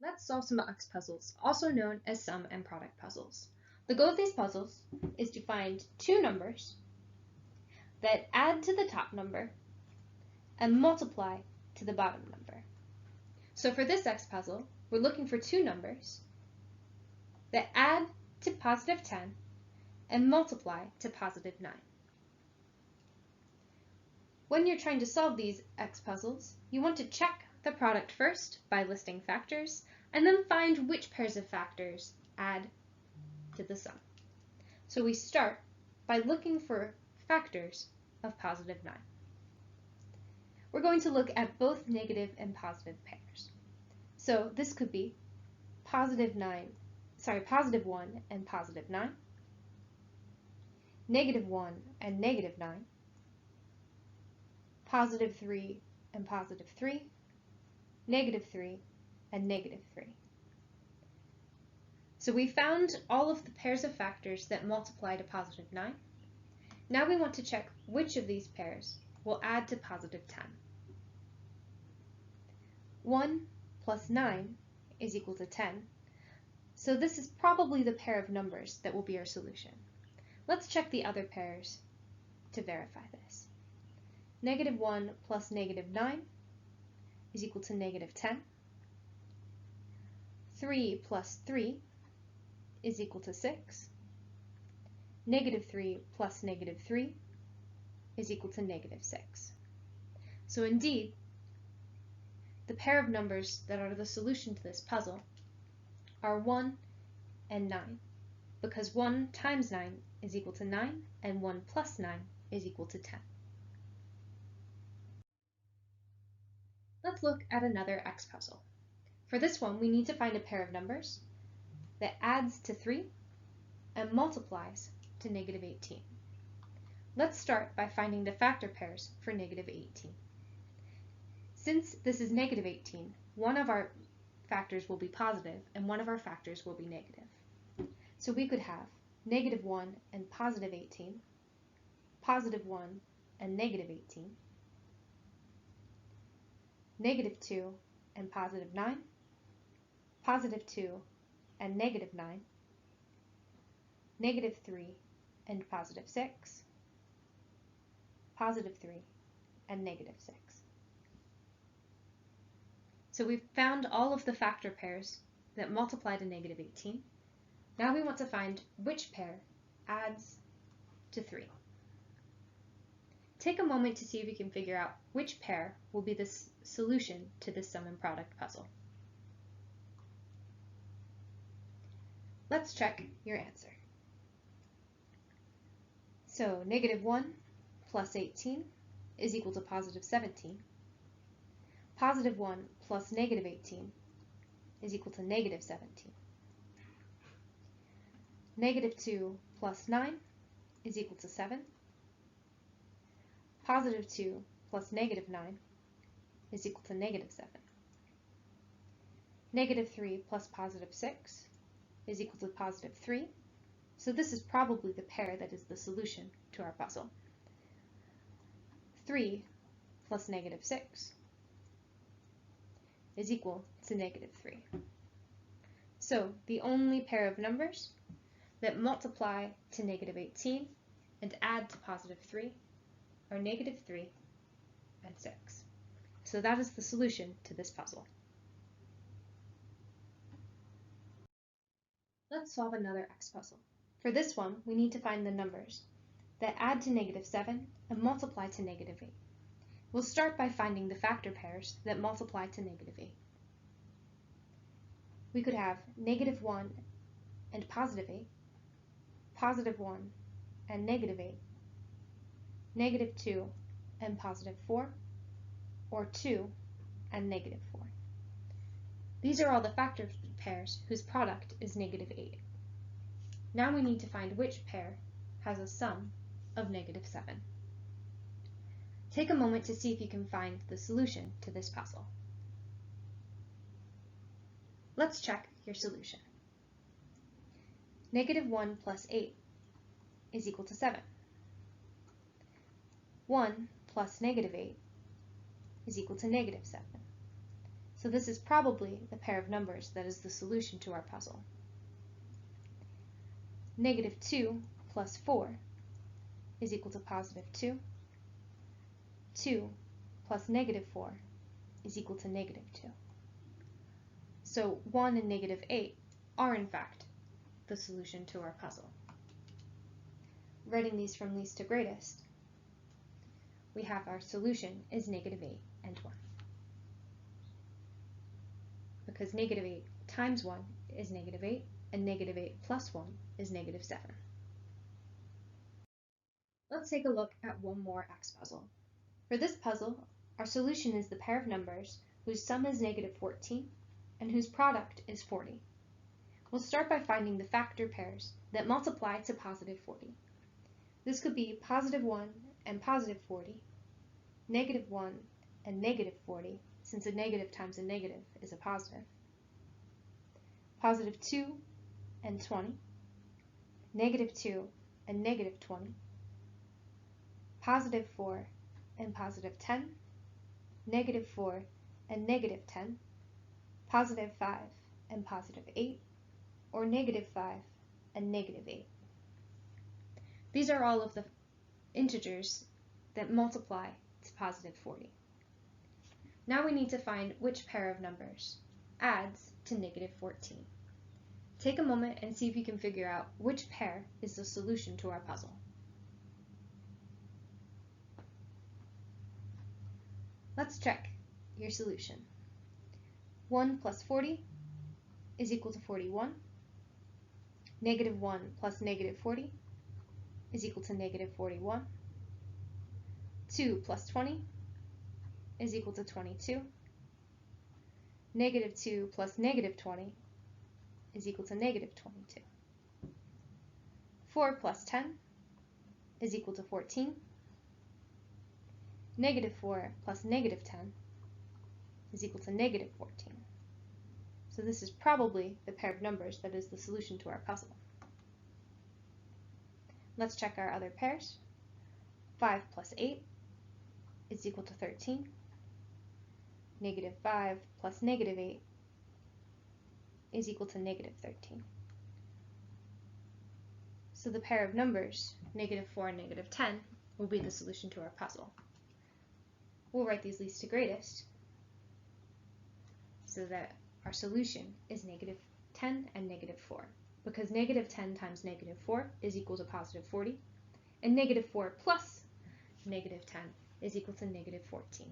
Let's solve some X puzzles, also known as sum and product puzzles. The goal of these puzzles is to find two numbers that add to the top number and multiply to the bottom number. So for this X puzzle, we're looking for two numbers that add to positive 10 and multiply to positive 9. When you're trying to solve these X puzzles, you want to check the product first by listing factors, and then find which pairs of factors add to the sum. So we start by looking for factors of positive 9. We're going to look at both negative and positive pairs. So this could be positive 1 and positive 9, negative 1 and negative 9, positive 3 and positive 3, negative 3 and negative 3. So we found all of the pairs of factors that multiply to positive 9. Now we want to check which of these pairs will add to positive 10. 1 plus 9 is equal to 10, so this is probably the pair of numbers that will be our solution. Let's check the other pairs to verify this. Negative 1 plus negative 9 is equal to negative 10. 3 plus 3 is equal to 6. Negative 3 plus negative 3 is equal to negative 6. So indeed, the pair of numbers that are the solution to this puzzle are 1 and 9, because 1 times 9 is equal to 9, and 1 plus 9 is equal to 10. Let's look at another X puzzle. For this one, we need to find a pair of numbers that adds to 3 and multiplies to negative 18. Let's start by finding the factor pairs for negative 18. Since this is negative 18, one of our factors will be positive and one of our factors will be negative. So we could have negative 1 and positive 18, positive 1 and negative 18, negative 2 and positive 9, positive 2 and negative 9, negative 3 and positive 6, positive 3 and negative 6. So we've found all of the factor pairs that multiply to negative 18. Now we want to find which pair adds to 3. Take a moment to see if you can figure out which pair will be the solution to this sum and product puzzle. Let's check your answer. So negative 1 plus 18 is equal to positive 17. Positive 1 plus negative 18 is equal to negative 17. Negative 2 plus 9 is equal to 7. Positive 2 plus negative 9 is equal to negative 7. Negative 3 plus positive 6 is equal to positive 3. So this is probably the pair that is the solution to our puzzle. 3 plus negative 6 is equal to negative 3. So the only pair of numbers that multiply to negative 18 and add to positive 3 are negative 3 and 6. So that is the solution to this puzzle. Let's solve another X puzzle. For this one, we need to find the numbers that add to negative 7 and multiply to negative 8. We'll start by finding the factor pairs that multiply to negative 8. We could have negative 1 and positive 8, positive 1 and negative 8, negative 2 and positive 4, or 2 and negative 4. These are all the factor pairs whose product is negative 8. Now we need to find which pair has a sum of negative 7. Take a moment to see if you can find the solution to this puzzle. Let's check your solution. Negative 1 plus 8 is equal to 7. 1 plus negative 8 is equal to negative 7. So this is probably the pair of numbers that is the solution to our puzzle. Negative 2 plus 4 is equal to positive 2. 2 plus negative 4 is equal to negative 2. So 1 and negative 8 are in fact the solution to our puzzle. Writing these from least to greatest, we have our solution is negative 8 and 1. Because negative 8 times 1 is negative 8, and negative 8 plus 1 is negative 7. Let's take a look at one more X puzzle. For this puzzle, our solution is the pair of numbers whose sum is negative 14 and whose product is 40. We'll start by finding the factor pairs that multiply to positive 40. This could be positive 1 and positive 40, negative 1 and negative 40, since a negative times a negative is a positive, positive 2 and 20, negative 2 and negative 20, positive 4 and positive 10, negative 4 and negative 10, positive 5 and positive 8, or negative 5 and negative 8. These are all of the integers that multiply to positive 40. Now we need to find which pair of numbers adds to negative 14. Take a moment and see if you can figure out which pair is the solution to our puzzle. Let's check your solution. 1 plus 40 is equal to 41. Negative 1 plus negative 40 is equal to negative 41. 2 plus 20 is equal to 22. Negative 2 plus negative 20 is equal to negative 22. 4 plus 10 is equal to 14. Negative 4 plus negative 10 is equal to negative 14. So this is probably the pair of numbers that is the solution to our puzzle. Let's check our other pairs. 5 plus 8 is equal to 13. Negative 5 plus negative 8 is equal to negative 13. So the pair of numbers, negative 4 and negative 10, will be the solution to our puzzle. We'll write these least to greatest so that our solution is negative 10 and negative 4, because negative 10 times negative 4 is equal to positive 40, and negative 4 plus negative 10 is equal to negative 14.